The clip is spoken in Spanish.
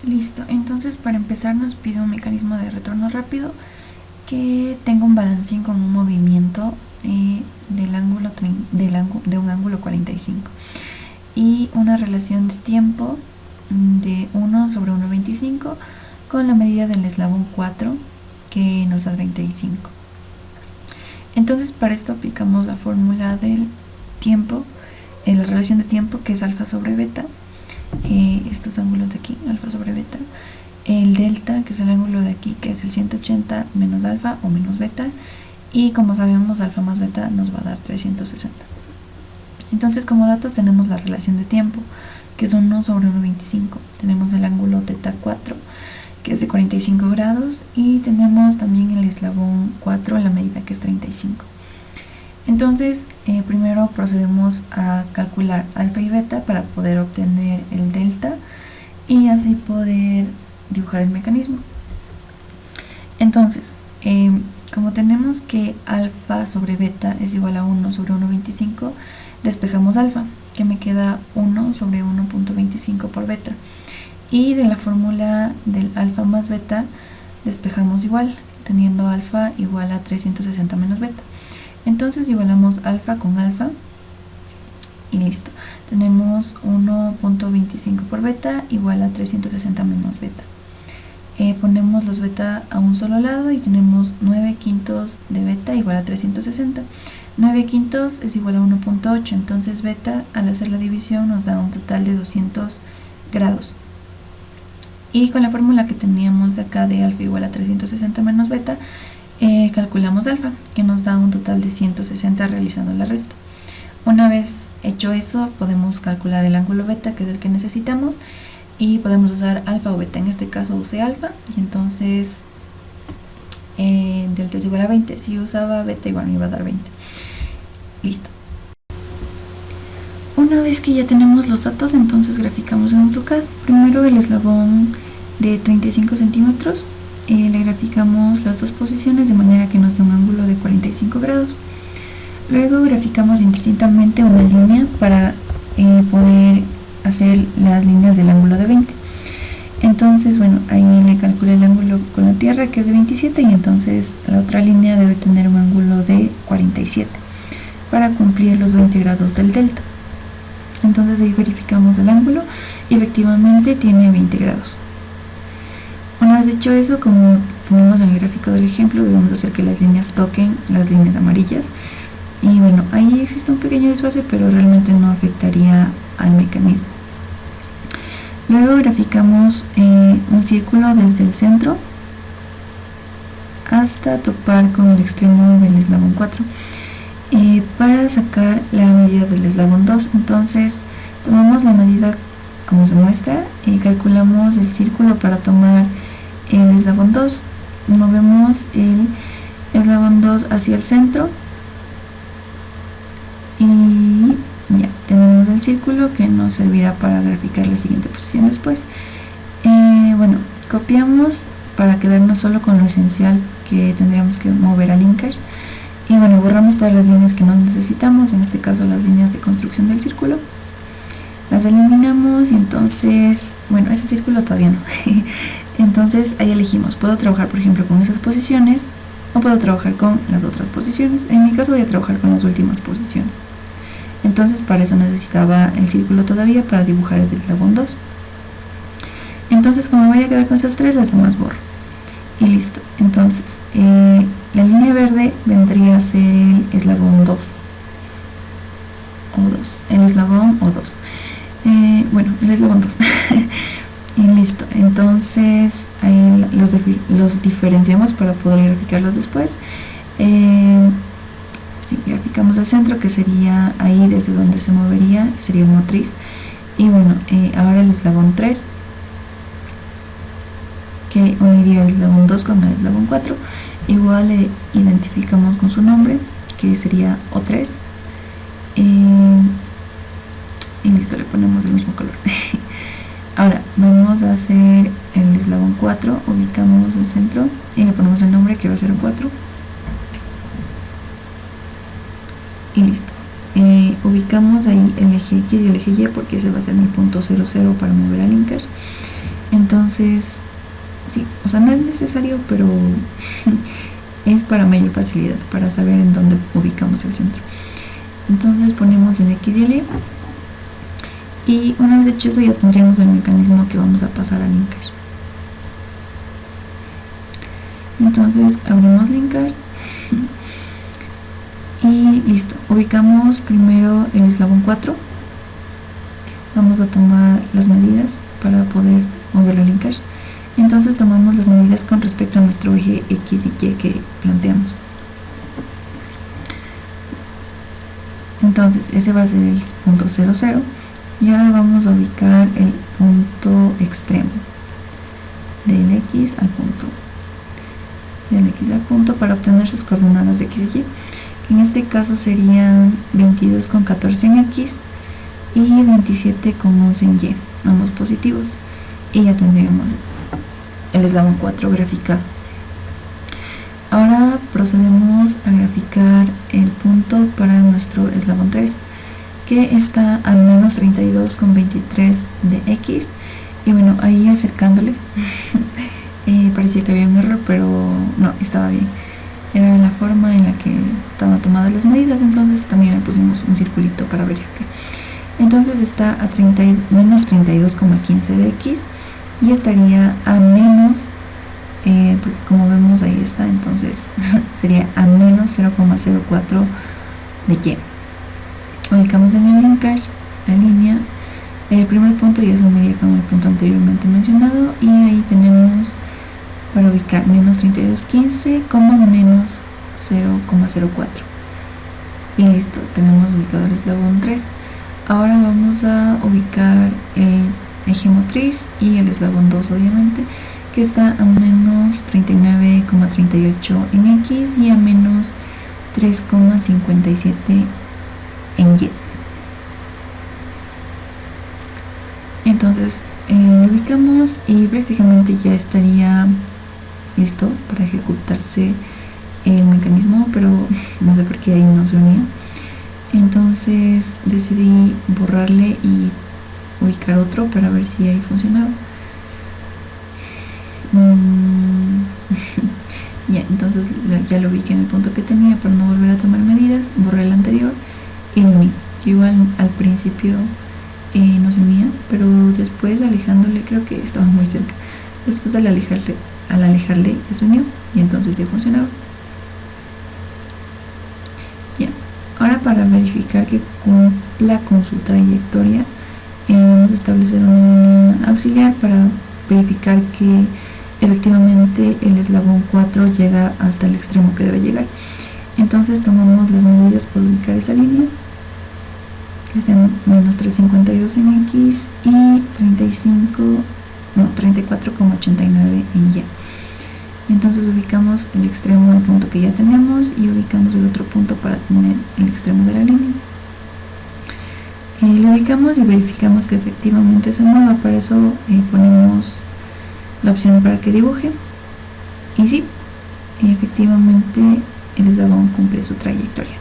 Listo, entonces para empezar nos pide un mecanismo de retorno rápido que tenga un balancín con un movimiento de un ángulo 45 y una relación de tiempo de 1 sobre 1,25 con la medida del eslabón 4 que nos da 35. Entonces para esto aplicamos la fórmula del tiempo, la relación de tiempo, que es alfa sobre beta, estos ángulos de aquí, alfa sobre beta, el delta, que es el ángulo de aquí, que es el 180 menos alfa o menos beta, y como sabemos alfa más beta nos va a dar 360. Entonces como datos tenemos la relación de tiempo, que es 1 sobre 1,25, tenemos el ángulo teta 4, que es de 45 grados, y tenemos también el eslabón 4 en la medida, que es 35. Entonces primero procedemos a calcular alfa y beta para poder obtener el delta y así poder dibujar el mecanismo. Entonces como tenemos que alfa sobre beta es igual a 1 sobre 1,25, despejamos alfa, que me queda 1 sobre 1,25 por beta, y de la fórmula del alfa más beta despejamos igual, teniendo alfa igual a 360 menos beta. Entonces igualamos alfa con alfa y listo. Tenemos 1,25 por beta igual a 360 menos beta. Ponemos los beta a un solo lado y tenemos 9 quintos de beta igual a 360. 9 quintos es igual a 1,8, entonces beta al hacer la división nos da un total de 200 grados. Y con la fórmula que teníamos de acá de alfa igual a 360 menos beta, calculamos alfa, que nos da un total de 160 realizando la resta. Una vez hecho eso, podemos calcular el ángulo beta, que es el que necesitamos, y podemos usar alfa o beta. En este caso usé alfa, y entonces delta es igual a 20. Si usaba beta, igual me iba a dar 20. Listo. Una vez que ya tenemos los datos, entonces graficamos en AutoCAD. Primero el eslabón de 35 centímetros. Le graficamos las dos posiciones de manera que nos dé un ángulo de 45 grados. Luego graficamos indistintamente una línea para poder hacer las líneas del ángulo de 20. Entonces, bueno, ahí le calculé el ángulo con la tierra, que es de 27, y entonces la otra línea debe tener un ángulo de 47 para cumplir los 20 grados del delta. Entonces ahí verificamos el ángulo y efectivamente tiene 20 grados. Una vez hecho eso, como tenemos en el gráfico del ejemplo, debemos hacer que las líneas toquen las líneas amarillas. Y bueno, ahí existe un pequeño desfase, pero realmente no afectaría al mecanismo. Luego graficamos un círculo desde el centro hasta topar con el extremo del eslabón 4 para sacar la medida del eslabón 2. Entonces tomamos la medida como se muestra y calculamos el círculo para tomar el eslabón 2, movemos el eslabón 2 hacia el centro y ya tenemos el círculo que nos servirá para graficar la siguiente posición después. Bueno, copiamos para quedarnos solo con lo esencial que tendríamos que mover al linkage, y bueno, borramos todas las líneas que no necesitamos, en este caso las líneas de construcción del círculo, las eliminamos. Y entonces, bueno, ese círculo todavía no. Entonces ahí elegimos, puedo trabajar por ejemplo con esas posiciones o puedo trabajar con las otras posiciones. En mi caso voy a trabajar con las últimas posiciones. Entonces para eso necesitaba el círculo todavía para dibujar el eslabón 2. Entonces como voy a quedar con esas tres, las demás borro. Y listo. Entonces la línea verde vendría a ser el eslabón 2 o 2. El eslabón o 2. Bueno, el eslabón 2. Y listo. Entonces ahí los diferenciamos para poder graficarlos después. Sí, graficamos el centro, que sería ahí desde donde se movería, sería el motriz. Y bueno, ahora el eslabón 3, que uniría el eslabón 2 con el eslabón 4. Igual le identificamos con su nombre, que sería O3. Y listo, le ponemos el mismo color. Ahora vamos a hacer el eslabón 4, ubicamos el centro y le ponemos el nombre, que va a ser el 4. Y listo. Ubicamos ahí el eje X y el eje Y, porque ese va a ser mi punto 00 para mover al linkage. Entonces, sí, o sea, no es necesario, pero es para mayor facilidad, para saber en dónde ubicamos el centro. Entonces ponemos el X y el Y, y una vez hecho eso ya tendríamos el mecanismo que vamos a pasar a linkage. Entonces abrimos linkage y listo, ubicamos primero el eslabón 4. Vamos a tomar las medidas para poder mover el linkage. Entonces tomamos las medidas con respecto a nuestro eje X y Y que planteamos. Entonces ese va a ser el punto 0, 0. Y ahora vamos a ubicar el punto extremo del X al punto. Del X al punto para obtener sus coordenadas de X y Y. En este caso serían 22,14 en X y 27,11 en Y, ambos positivos. Y ya tendríamos el eslabón 4 graficado. Ahora procedemos a graficar el punto para nuestro eslabón 3, que está a menos 32,23 de X. Y bueno, ahí acercándole parecía que había un error, pero no, estaba bien. Era la forma en la que estaban tomadas las medidas, entonces también le pusimos un circulito para verificar. Entonces está a menos 32,15 de X y estaría a menos, porque como vemos ahí está, entonces sería a menos 0,04 de Y. Ubicamos en el linkage la línea. El primer punto ya se uniría con el punto anteriormente mencionado y ahí tenemos para ubicar menos 32,15 como menos 0,04 y listo, tenemos ubicado el eslabón 3. Ahora vamos a ubicar el eje motriz y el eslabón 2 obviamente, que está a menos 39,38 en X y a menos 3,57 en Y. Entonces lo ubicamos y prácticamente ya estaría listo para ejecutarse el mecanismo, pero no sé por qué ahí no se unía. Entonces decidí borrarle y ubicar otro para ver si ahí funcionaba. Ya, entonces ya lo ubiqué en el punto que tenía para no volver a tomar medidas, borré el anterior y lo uní. Igual al principio no se unía, pero después alejándole, creo que estaba muy cerca. Después al alejarle se unió y entonces ya funcionaba. Ya, ahora para verificar que cumpla con su trayectoria, vamos a establecer una línea auxiliar para verificar que efectivamente el eslabón 4 llega hasta el extremo que debe llegar. Entonces tomamos las medidas por ubicar esa línea, que es en menos 3,52 en X y 34,89 en Y. Entonces ubicamos el extremo del punto que ya tenemos y ubicamos el otro punto para tener el extremo de la línea. Lo ubicamos y verificamos que efectivamente se mueva. Para eso ponemos la opción para que dibuje y sí, efectivamente el eslabón cumple su trayectoria.